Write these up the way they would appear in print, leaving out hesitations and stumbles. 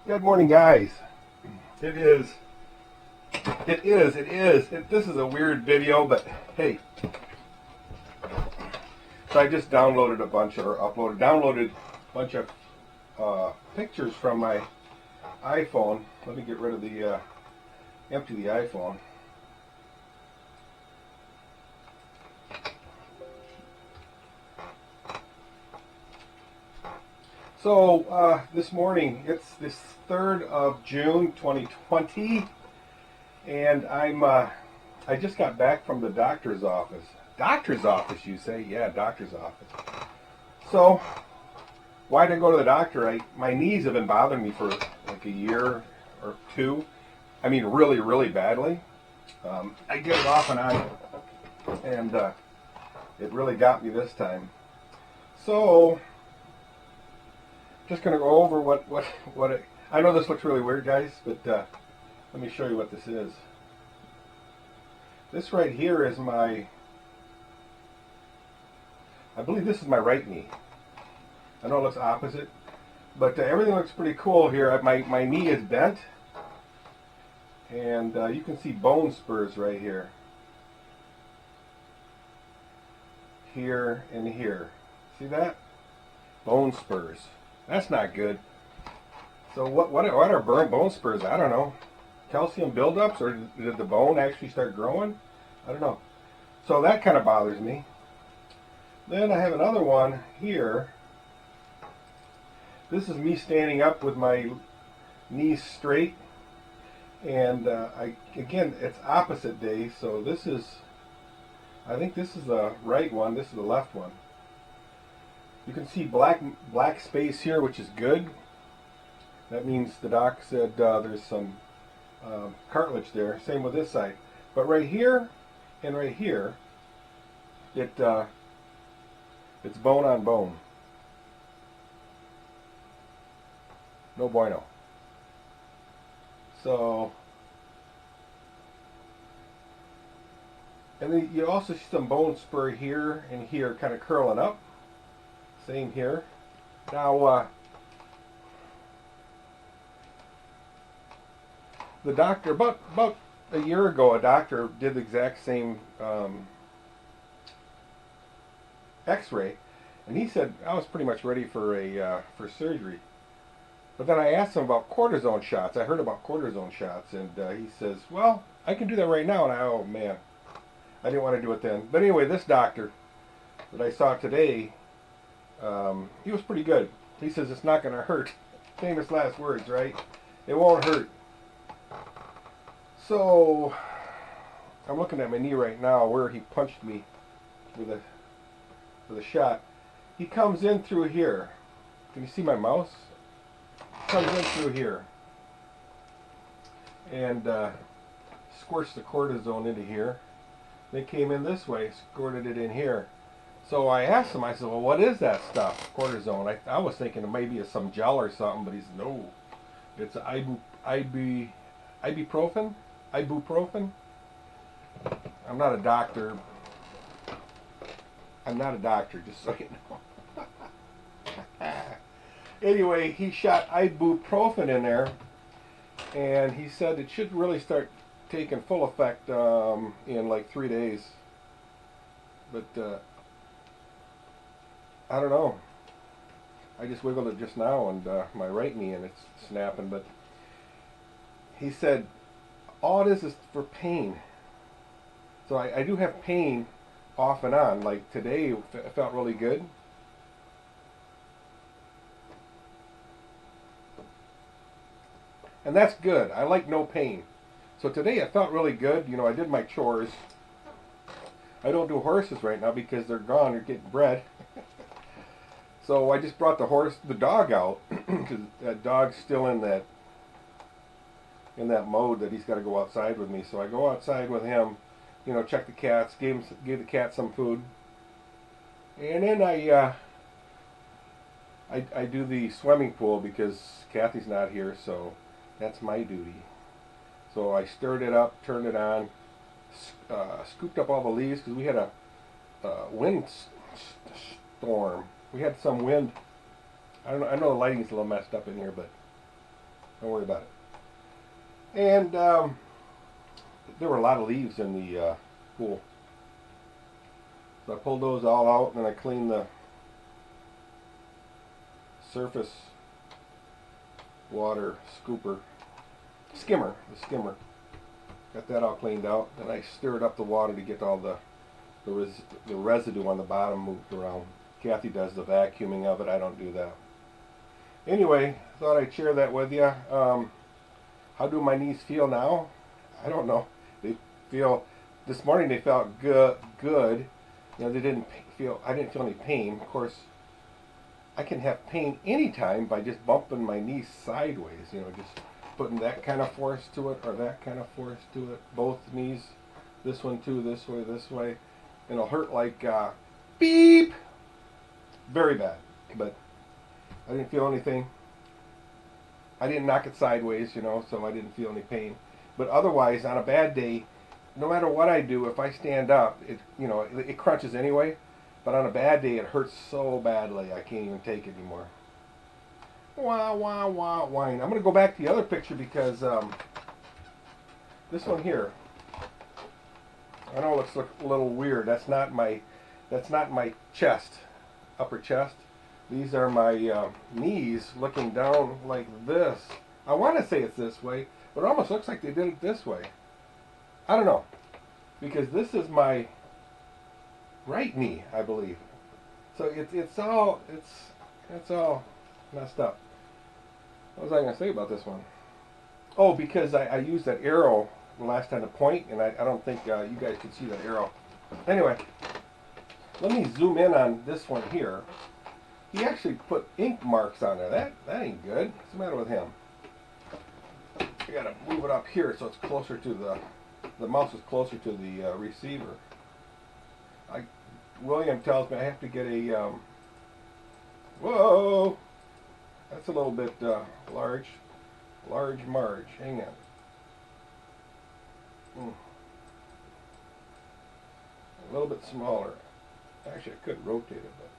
Good morning, guys. It is. This is a weird video, but hey. So I just downloaded a bunch of pictures from my iPhone. Let me get rid of the, empty the iPhone. So this morning, it's this 3rd of June 2020, and I just got back from the doctor's office. Doctor's office, you say? Yeah, doctor's office. So why did I go to the doctor? My knees have been bothering me for like a year or two. I mean, really, really badly. I get it off and on, and it really got me this time. So just going to go over what I know this looks really weird, guys, but let me show you what this is. This right here is I believe this is my right knee. I know it looks opposite, but everything looks pretty cool here. My knee is bent, and you can see bone spurs right here. Here and here. See that? Bone spurs. That's not good. So what are bone spurs? I don't know. Calcium buildups, or did the bone actually start growing? I don't know. So that kind of bothers me. Then I have another one here. This is me standing up with my knees straight, and again, it's opposite day. So I think this is the right one. This is the left one. You can see black space here, which is good. That means the doc said there's some cartilage there. Same with this side. But right here and right here, it's bone on bone. No bueno. So, and then you also see some bone spur here and here kind of curling up. Same here. Now, the doctor, about a year ago, a doctor did the exact same X-ray, and he said I was pretty much ready for surgery. But then I asked him about cortisone shots. I heard about cortisone shots, and he says, "Well, I can do that right now." And oh man, I didn't want to do it then. But anyway, this doctor that I saw today, he was pretty good. He says it's not going to hurt. Famous last words, right? It won't hurt. So I'm looking at my knee right now where he punched me with a shot. He comes in through here. Can you see my mouse? He comes in through here and squirts the cortisone into here. They came in this way, squirted it in here. So I asked him, I said, "Well, what is that stuff, cortisone?" I was thinking it maybe it's some gel or something, but he said, "No, it's ibuprofen. Ibuprofen." I'm not a doctor. Just so you know. Anyway, he shot ibuprofen in there, and he said it should really start taking full effect in like 3 days. But I don't know. I just wiggled it just now, and my right knee, and it's snapping. But he said all it is for pain. So I do have pain off and on. Like today, it felt really good. And that's good. I like no pain. So today it felt really good. You know, I did my chores. I don't do horses right now because they're gone. They're getting bred. So I just brought the dog out because that dog's still in that mode that he's got to go outside with me. So I go outside with him, you know, check the cats, gave the cat some food, and then I do the swimming pool because Kathy's not here, so that's my duty. So I stirred it up, turned it on, scooped up all the leaves because we had a wind storm. We had some wind. I don't know. I know the lighting's a little messed up in here, but Don't worry about it. And there were a lot of leaves in the pool. So I pulled those all out, and then I cleaned the surface water skimmer. Got that all cleaned out. Then I stirred up the water to get all the residue on the bottom moved around. Kathy does the vacuuming of it. I don't do that. Anyway, thought I'd share that with you. How do my knees feel now? I don't know. They feel. This morning they felt good. You know, I didn't feel any pain. Of course, I can have pain anytime by just bumping my knees sideways. You know, just putting that kind of force to it or that kind of force to it. Both knees, this one too, this way. And it'll hurt like beep. Very bad. But I didn't feel anything. I didn't knock it sideways, you know, so I didn't feel any pain. But otherwise, on a bad day, no matter what I do, if I stand up, it crunches anyway. But on a bad day, it hurts so badly, I can't even take it anymore. Wah, wah, wah, whine. I'm going to go back to the other picture because this one here, I know it looks a little weird. That's not my chest, upper chest. These are my knees looking down like this. I want to say it's this way, but it almost looks like they did it this way. I don't know, because this is my right knee, I believe. So it's all messed up. What was I going to say about this one? Oh, because I used that arrow the last time to point, and I don't think you guys could see that arrow. Anyway, let me zoom in on this one here. He actually put ink marks on there. That ain't good. What's the matter with him? I gotta move it up here so it's closer to the mouse is closer to the receiver. William tells me I have to get a whoa, that's a little bit large Marge. Hang on. A little bit smaller. Actually, I could rotate it, but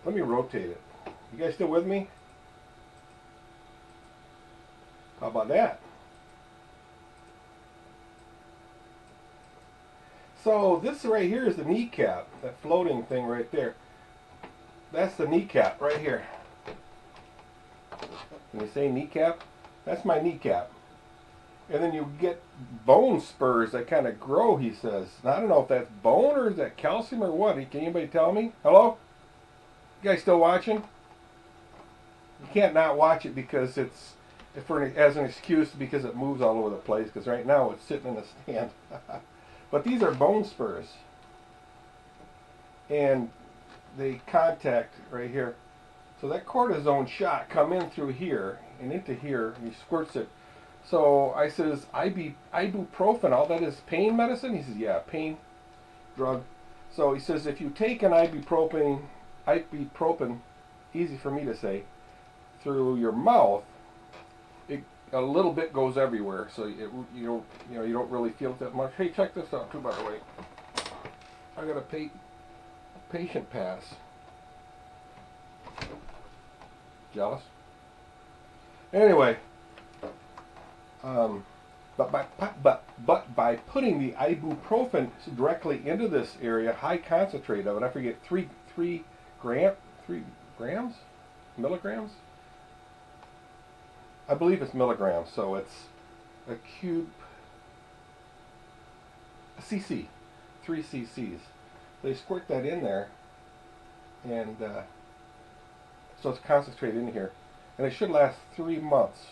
let me rotate it. You guys still with me? How about that? So this right here is the kneecap, that floating thing right there. That's the kneecap right here. Can you say kneecap? That's my kneecap. And then you get bone spurs that kind of grow, he says. Now, I don't know if that's bone or is that calcium or what. Can anybody tell me? Hello? You guys still watching? You can't not watch it because it's as an excuse because it moves all over the place, because right now it's sitting in a stand. But these are bone spurs. And they contact right here. So that cortisone shot come in through here and into here, and he squirts it. So I says, ibuprofen, all that is pain medicine? He says, yeah, pain drug. So he says, if you take an ibuprofen, easy for me to say, through your mouth, a little bit goes everywhere, so you don't really feel it that much. Hey, check this out too, by the way. I got a patient pass. Jealous? Anyway, but by putting the ibuprofen directly into this area, high concentrate of it, I forget, 3 grams, milligrams. I believe it's milligrams, so it's a cube, a cc, 3 cc's. They squirt that in there, and so it's concentrated in here, and it should last 3 months.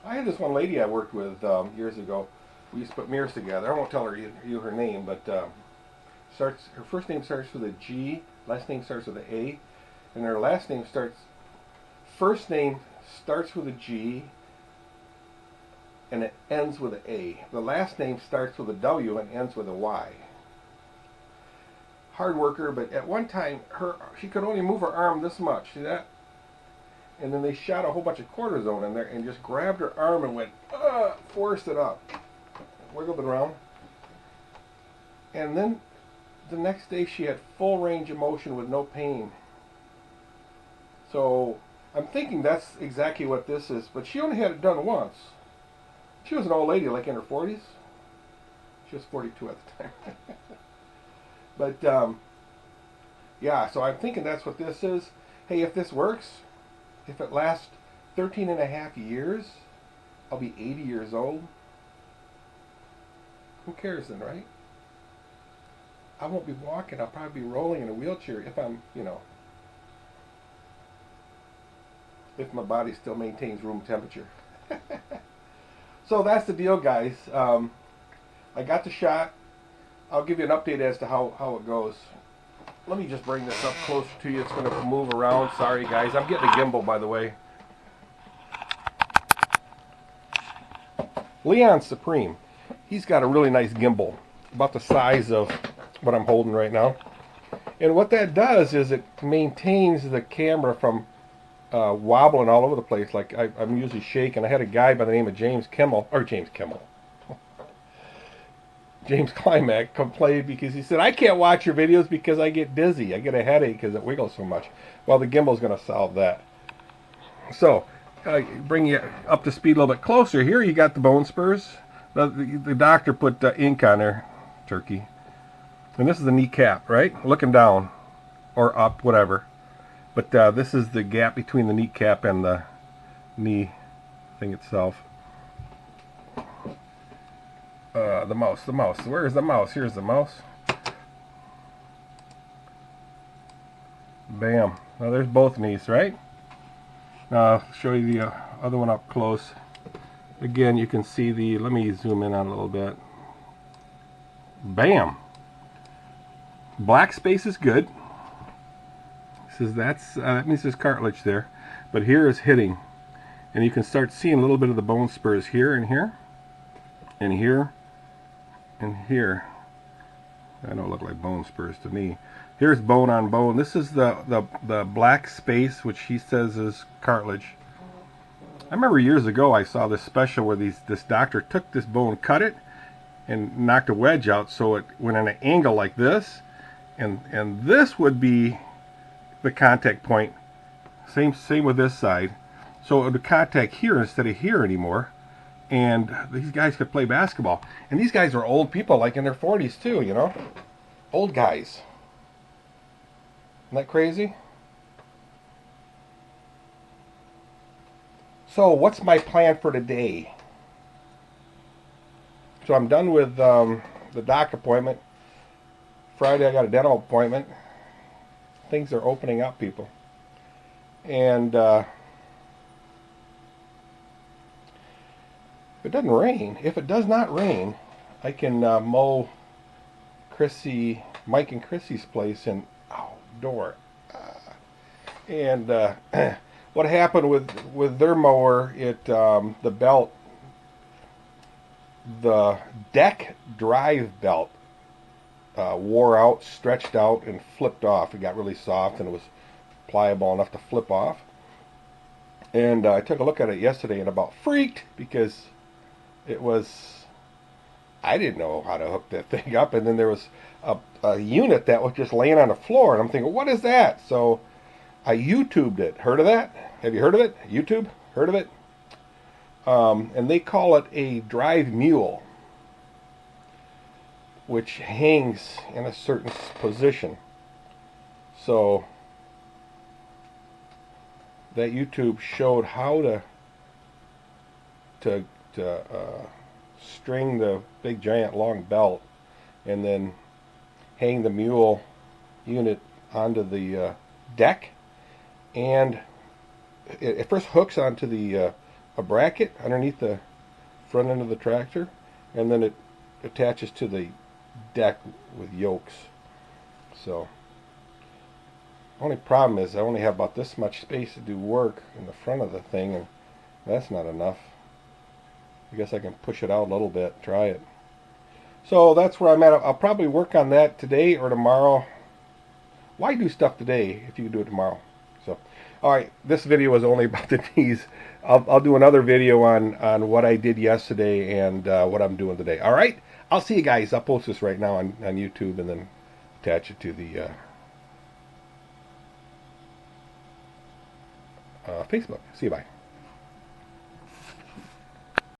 I had this one lady I worked with years ago. We used to put mirrors together. I won't tell her name, but her first name starts with a G, last name starts with an A, and her last name first name starts with a G and it ends with an A. The last name starts with a W and ends with a Y. Hard worker, but at one time she could only move her arm this much. See that? And then they shot a whole bunch of cortisone in there and just grabbed her arm and went, forced it up, wiggled it around. And then the next day she had full range of motion with no pain. So I'm thinking that's exactly what this is. But she only had it done once. She was an old lady, like in her 40s. She was 42 at the time. But yeah, so I'm thinking that's what this is. Hey, if this works, if it lasts 13 and a half years, I'll be 80 years old. Who cares then, right? I won't be walking. I'll probably be rolling in a wheelchair if I'm, if my body still maintains room temperature. So that's the deal, guys. I got the shot. I'll give you an update as to how it goes. Let me just bring this up closer to you. It's going to move around. Sorry, guys. I'm getting a gimbal, by the way. Leon Supreme. He's got a really nice gimbal, about the size of what I'm holding right now. And what that does is it maintains the camera from wobbling all over the place. Like I'm usually shaking. I had a guy by the name of James Climack complained because he said, I can't watch your videos because I get dizzy. I get a headache because it wiggles so much. Well, the gimbal's going to solve that. So, bring you up to speed a little bit closer. Here you got the bone spurs. The doctor put ink on there, turkey. And this is the kneecap, right? Looking down or up, whatever. But this is the gap between the kneecap and the knee thing itself. The mouse. Where's the mouse? Here's the mouse. Bam. Now there's both knees, right? Now I'll show you the other one up close. Again, you can see the, let me zoom in on it a little bit. Bam. Black space is good. Says that means there's cartilage there. But here is hitting. And you can start seeing a little bit of the bone spurs here and here. And here. And here. I don't look like bone spurs to me. Here's bone on bone. This is the black space, which he says is cartilage. I remember years ago I saw this special where this doctor took this bone, cut it, and knocked a wedge out so it went at an angle like this. And this would be the contact point. Same with this side. So it would contact here instead of here anymore. And these guys could play basketball. And these guys are old people, like in their 40s too, you know? Old guys. Isn't that crazy? So what's my plan for today? So I'm done with the doc appointment. Friday I got a dental appointment. Things are opening up, people. And if it doesn't rain, if it does not rain, I can mow Mike and Chrissy's place in outdoor. And what happened with their mower, the belt, the deck drive belt wore out, stretched out, and flipped off. It got really soft and it was pliable enough to flip off. And I took a look at it yesterday and about freaked because it was, I didn't know how to hook that thing up, and then there was a unit that was just laying on the floor, and I'm thinking, what is that? So I YouTubed it. Heard of that? Have you heard of it? YouTube? Heard of it? And they call it a drive mule, which hangs in a certain position. So that YouTube showed how to string the big giant long belt and then hang the mule unit onto the deck, and it first hooks onto the a bracket underneath the front end of the tractor, and then it attaches to the deck with yokes. So only problem is I only have about this much space to do work in the front of the thing, and that's not enough. I guess I can push it out a little bit, try it. So that's where I'm at. I'll probably work on that today or tomorrow. Why do stuff today if you can do it tomorrow? So, all right, this video was only about the knees. I'll do another video on what I did yesterday and what I'm doing today. All right, I'll see you guys. I'll post this right now on YouTube and then attach it to the Facebook. See you, bye.